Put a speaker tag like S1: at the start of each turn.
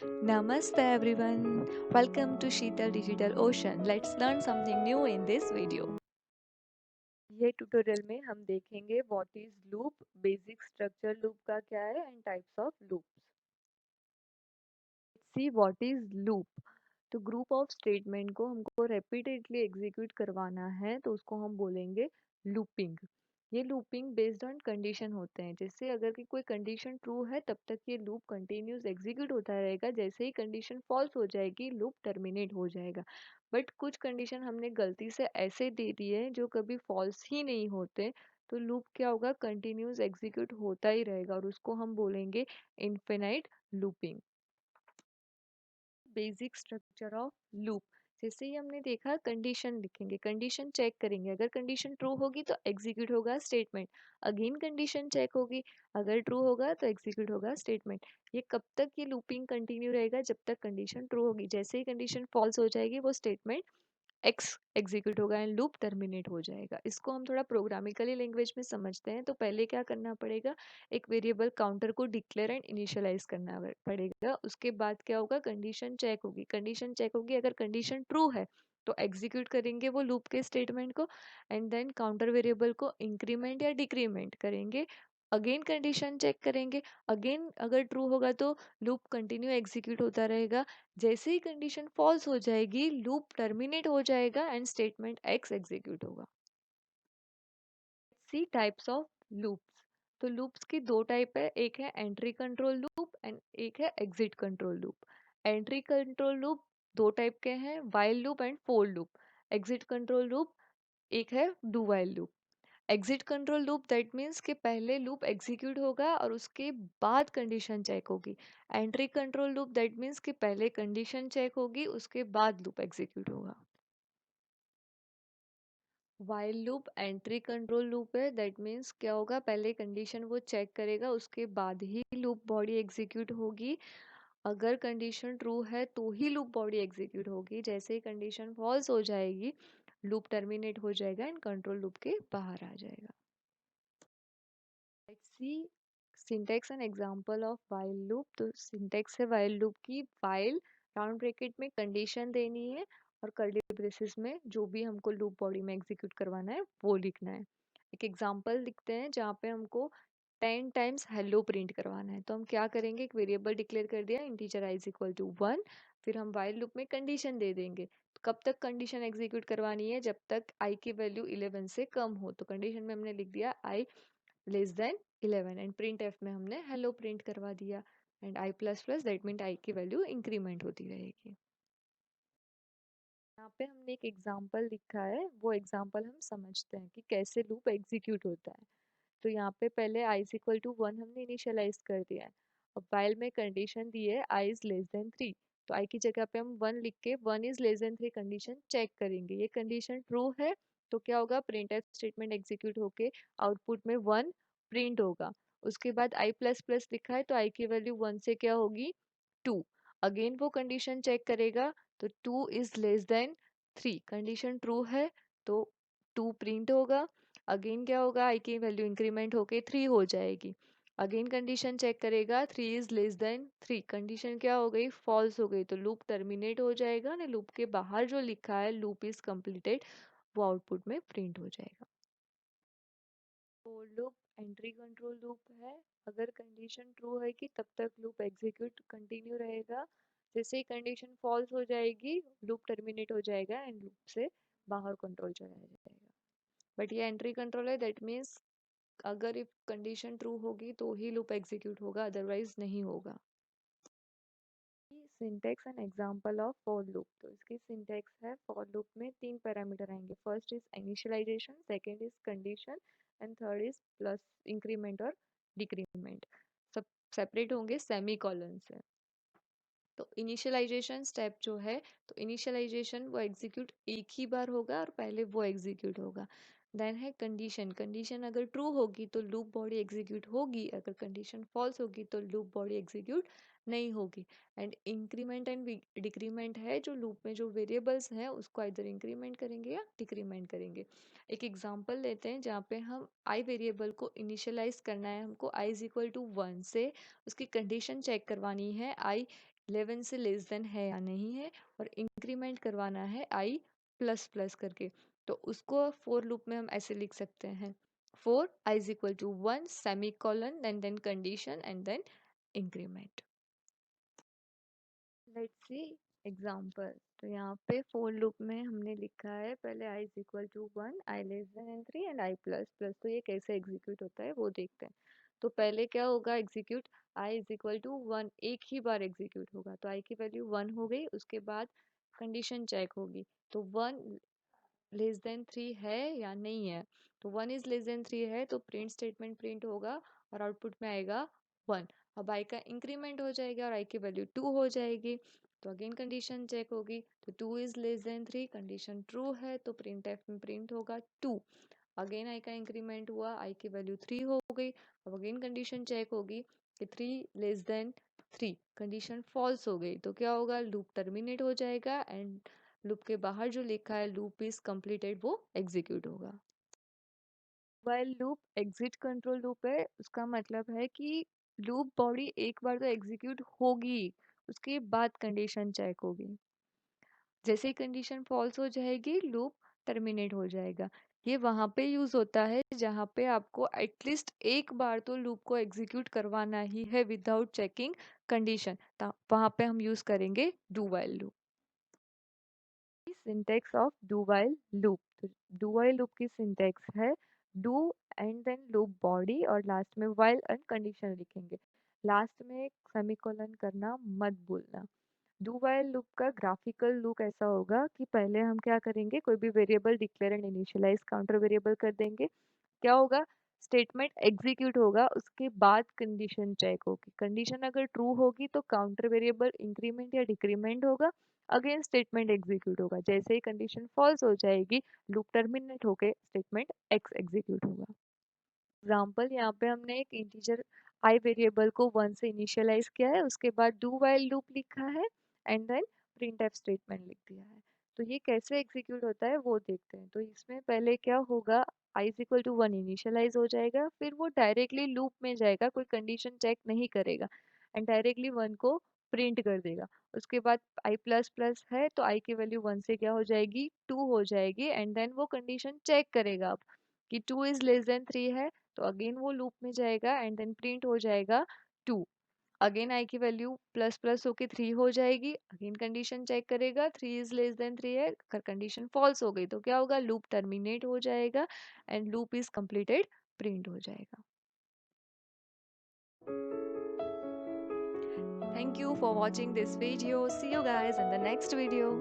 S1: Namaste everyone. Welcome to Sheetal Digital Ocean. Let's learn something new in this video. ये tutorial में हम देखेंगे what is loop, basic structure loop का क्या है and types of loops. See what is loop. तो group of statement को हमको रिपीटेडली एग्जीक्यूट करवाना है तो उसको हम बोलेंगे लूपिंग। ये लूपिंग बेस्ड ऑन कंडीशन होते हैं। जैसे अगर कि कोई कंडीशन ट्रू है तब तक ये लूप कंटिन्यूस एग्जीक्यूट होता रहेगा, जैसे ही कंडीशन फॉल्स हो जाएगी लूप टर्मिनेट हो जाएगा। बट कुछ कंडीशन हमने गलती से ऐसे दे दी है जो कभी फॉल्स ही नहीं होते, तो लूप क्या होगा, कंटिन्यूस एग्जीक्यूट होता ही रहेगा और उसको हम बोलेंगे infinite looping. Basic structure of loop. जैसे ही हमने देखा कंडीशन लिखेंगे, कंडीशन चेक करेंगे, अगर कंडीशन ट्रू होगी तो एग्जीक्यूट होगा स्टेटमेंट। अगेन कंडीशन चेक होगी, अगर ट्रू होगा तो एग्जीक्यूट होगा स्टेटमेंट। ये कब तक ये लूपिंग कंटिन्यू रहेगा, जब तक कंडीशन ट्रू होगी। जैसे ही कंडीशन फॉल्स हो जाएगी वो स्टेटमेंट एक्स एग्जीक्यूट होगा एंड लूप टर्मिनेट हो जाएगा। इसको हम थोड़ा प्रोग्रामिकली लैंग्वेज में समझते हैं। तो पहले क्या करना पड़ेगा, एक वेरिएबल काउंटर को डिक्लेयर एंड इनिशियलाइज करना पड़ेगा। उसके बाद क्या होगा, कंडीशन चेक होगी। कंडीशन चेक होगी, अगर कंडीशन ट्रू है तो एग्जीक्यूट करेंगे वो लूप के स्टेटमेंट को एंड देन काउंटर वेरिएबल को इंक्रीमेंट या डिक्रीमेंट करेंगे। अगेन कंडीशन चेक करेंगे, अगेन अगर ट्रू होगा तो लूप कंटिन्यू एग्जीक्यूट होता रहेगा। जैसे ही कंडीशन फॉल्स हो जाएगी लूप टर्मिनेट हो जाएगा एंड स्टेटमेंट एक्स एग्जीक्यूट होगा। सी टाइप्स ऑफ लूप्स। तो लूप्स की दो टाइप है, एक है एंट्री कंट्रोल लूप एंड एक है exit control loop. Entry control loop दो टाइप के हैं, while loop and for loop. Exit control loop एक है do while loop. Exit control loop that means कि पहले लूप एग्जीक्यूट होगा और उसके बाद कंडीशन चेक होगी। Entry control loop that means कि पहले कंडीशन चेक होगी उसके बाद लूप एग्जीक्यूट होगा। While loop entry control loop है, दैट मीन्स क्या होगा, पहले कंडीशन वो चेक करेगा उसके बाद ही लूप बॉडी एग्जीक्यूट होगी। अगर कंडीशन ट्रू है तो ही लूप बॉडी एग्जीक्यूट होगी, जैसे ही कंडीशन फॉल्स हो जाएगी लूप टर्मिनेट हो जाएगा एंड कंट्रोल लूप के बाहर आ जाएगा। Let's see syntax and example of while loop. तो सिंटेक्स है व्हाइल लूप की, व्हाइल राउंड ब्रैकेट में कंडीशन देनी है और कर्ली ब्रेसेस में जो भी हमको लूप बॉडी में एग्जीक्यूट करवाना है वो लिखना है। एक एग्जांपल लिखते हैं जहाँ पे हमको 10 टाइम्स हेलो प्रिंट करवाना है। तो हम क्या करेंगे, एक वेरिएबल डिक्लेयर कर दिया integer i is equal to 1, फिर हम व्हाइल लूप में कंडीशन दे देंगे। तो कब तक कंडीशन एग्जीक्यूट करवानी है, जब तक i की वैल्यू 11 से कम हो। तो कंडीशन में हमने लिख दिया i less than 11 and print F में हमने हेलो प्रिंट करवा दिया and I plus plus that mean I की वैल्यू इंक्रीमेंट होती रहेगी। यहाँ पे हमने एक एग्जांपल लिखा है, वो एग्जांपल हम समझते हैं कि कैसे लूप एग्जीक्यूट होता है। तो यहाँ पे पहले i इज इक्वल टू 1 हमने इनिशियलाइज कर दिया है। अब व्हाइल में कंडीशन दी है i इज लेस देन 3, तो i की जगह पे हम 1 लिख के 1 is less than 3 condition check करेंगे। ये कंडीशन ट्रू है तो क्या होगा, प्रिंट एफ स्टेटमेंट एग्जीक्यूट होके आउटपुट में 1 प्रिंट होगा। उसके बाद i प्लस प्लस लिखा है तो i की वैल्यू 1 से क्या होगी, 2। अगेन वो कंडीशन चेक करेगा तो 2 is less than 3, condition true है तो 2 प्रिंट होगा। अगेन क्या होगा, आई की वैल्यू इंक्रीमेंट होके 3 हो जाएगी। अगेन कंडीशन चेक करेगा 3 इज लेस देन 3, कंडीशन क्या हो गई, फॉल्स हो गई। तो लूप टर्मिनेट हो जाएगा ना, लूप के बाहर जो लिखा है लूप इज कंप्लीटेड वो आउटपुट में प्रिंट हो जाएगा। For loop entry control loop है। अगर कंडीशन ट्रू है कि तब तक लूप एग्जीक्यूट कंटिन्यू रहेगा, जैसे ही कंडीशन फॉल्स हो जाएगी लूप टर्मिनेट हो जाएगा एंड लूप से बाहर कंट्रोल चला जाएगा। बट ये एंट्री कंट्रोल है, दैट मीन्स अगर इफ कंडीशन ट्रू होगी तो ही लूप एग्जीक्यूट होगा, अदरवाइज नहीं होगा। Syntax and example of for loop. तो इसकी सिंटेक्स है, फॉर लूप में तीन पैरामीटर आएंगे, first is initialization, second is condition and third is plus increment और डिक्रीमेंट। सब सेपरेट होंगे सेमी कॉलन से। तो इनिशियलाइजेशन स्टेप जो है, तो इनिशियलाइजेशन वो एग्जीक्यूट एक ही बार होगा और पहले वो एग्जीक्यूट होगा। देन है कंडीशन, कंडीशन अगर ट्रू होगी तो लूप बॉडी एग्जीक्यूट होगी, अगर कंडीशन फॉल्स होगी तो लूप बॉडी एग्जीक्यूट नहीं होगी। एंड इंक्रीमेंट एंड डिक्रीमेंट है, जो लूप में जो वेरिएबल्स हैं उसको इधर इंक्रीमेंट करेंगे या डिक्रीमेंट करेंगे। एक एग्जांपल लेते हैं जहाँ पे हम आई वेरिएबल को इनिशियलाइज करना है, हमको आई इज इक्वल टू 1 से उसकी कंडीशन चेक करवानी है, आई 11 से लेस देन है या नहीं है, और इंक्रीमेंट करवाना है आई प्लस प्लस करके। तो उसको फोर लूप में हम ऐसे लिख सकते हैं, for I is equal to 1 semicolon then condition and then increment. Let's see example. तो यहाँ पे फोर लूप में हमने लिखा है पहले I is equal to 1 I less than and 3 and I plus plus. तो ये कैसे एग्जीक्यूट होता है वो देखते हैं। तो पहले क्या होगा execute, I is equal to 1 एक ही बार एग्जीक्यूट होगा, तो आई की वैल्यू 1 हो गई। उसके बाद कंडीशन चेक होगी, तो 1 लेस देन 3 है या नहीं है। तो 1 इज लेस देन 3 है तो प्रिंट स्टेटमेंट प्रिंट होगा और आउटपुट में आएगा 1। अब आई का इंक्रीमेंट हो जाएगा और आई की वैल्यू 2 हो जाएगी। तो अगेन कंडीशन चेक होगी, तो 2 is less than 3, condition true है तो प्रिंट एफ में प्रिंट होगा 2। अगेन आई का इंक्रीमेंट हुआ, आई की वैल्यू 3 हो गई। अब अगेन कंडीशन चेक होगी कि 3 लेस देन 3, कंडीशन फॉल्स हो गई। तो क्या होगा, लूप टर्मिनेट हो जाएगा एंड लूप के बाहर जो लिखा है लूप इज कंप्लीटेड वो एग्जीक्यूट होगा। While loop exit control loop है, उसका मतलब है कि लूप बॉडी एक बार तो एग्जीक्यूट होगी, उसके बाद कंडीशन चेक होगी। जैसे ही कंडीशन फॉल्स हो जाएगी लूप टर्मिनेट हो जाएगा। ये वहां पे यूज होता है जहां पे आपको एटलीस्ट एक बार तो लूप को एग्जीक्यूट करवाना ही है विदाउट चेकिंग कंडीशन, वहां पे हम यूज करेंगे do while loop. Syntax of do while loop. तो डू वाइल लूप की सिंटेक्स है do and then loop body और लास्ट में वाइल एंड कंडीशन लिखेंगे। लास्ट में सेमीकोलन करना मत भूलना। डू वाइल लूप का ग्राफिकल लुक ऐसा होगा कि पहले हम क्या करेंगे, कोई भी variable declare and initialize counter variable कर देंगे। क्या होगा, स्टेटमेंट एग्जीक्यूट होगा, उसके बाद कंडीशन चेक होगी। कंडीशन अगर ट्रू होगी तो काउंटर वेरिएबल इंक्रीमेंट या डिक्रीमेंट होगा, अगेन स्टेटमेंट एग्जीक्यूट होगा। जैसे ही कंडीशन फॉल्स हो जाएगी लूप टर्मिनेट होके स्टेटमेंट एक्स एग्जीक्यूट होगा। एग्जाम्पल, यहाँ पे हमने एक इंटीजर आई वेरिएबल को 1 से इनिशियलाइज किया है, उसके बाद डू वाइल लूप लिखा है and then print F statement लिख दिया है। तो ये कैसे एग्जीक्यूट होता है वो देखते हैं। तो इसमें पहले क्या होगा, आई इज इक्वल टू 1 इनिशियलाइज हो जाएगा, फिर वो डायरेक्टली लूप में जाएगा, कोई कंडीशन चेक नहीं करेगा एंड डायरेक्टली 1 को प्रिंट कर देगा। उसके बाद आई प्लस प्लस है तो आई की वैल्यू 1 से क्या हो जाएगी, 2 हो जाएगी एंड देन वो कंडीशन चेक करेगा अब कि 2 इज लेस देन 3 है, तो अगेन वो लूप में जाएगा एंड देन प्रिंट हो जाएगा 2। अगेन आई की वैल्यू प्लस प्लस होके 3 हो जाएगी, अगेन कंडीशन चेक करेगा 3 इज लेस देन 3 है, अगर कंडीशन फॉल्स हो गई तो क्या होगा, लूप टर्मिनेट हो जाएगा and loop is completed print हो जाएगा। Thank you for watching this video. See you guys in the next video.